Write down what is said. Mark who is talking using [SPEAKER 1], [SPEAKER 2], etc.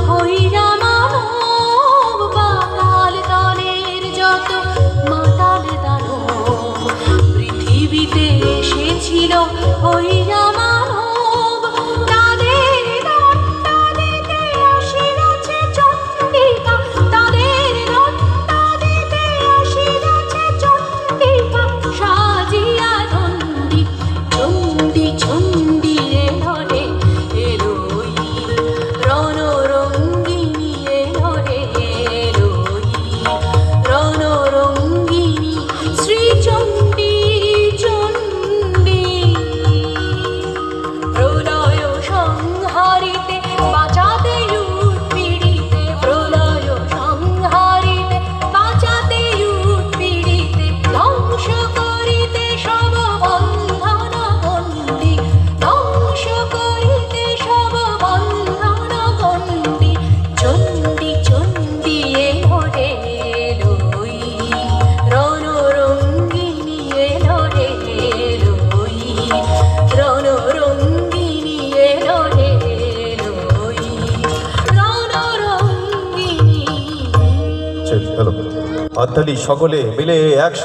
[SPEAKER 1] হইরা মানব বাতাল তলের যত মাতাল দানব পৃথিবীতে এসেছিল হইরা মানব তাদের দণ্ডা দিতে আসিয়াছে চণ্ডিকা তাদের দণ্ডা দিতে আসিয়াছে চণ্ডিকা সাজিয়া ধন্ডি চণ্ডী চণ্ডী এলো রে এলোই রণরঙ্গিনী এলো রে এলোই রণরঙ্গিনী শ্রীচণ্ডী চণ্ডী প্রলয় সংহারিতে বাঁচাতে উৎপীড়িতে প্রলয় সংহারিতে বাঁচাতে উৎপীড়িতে ধ্বংস করিতে সব বন্ধন গণ্ডি ধ্বংস করিতে সব বন্ধন গণ্ডি চণ্ডী চণ্ডী এলো রে এলোই রণরঙ্গিনী এলো রে এলোই রণরঙ্গিনী এলো রে এলোই রণরঙ্গিনী।
[SPEAKER 2] হাততালি সকলে মিলে একসাথে।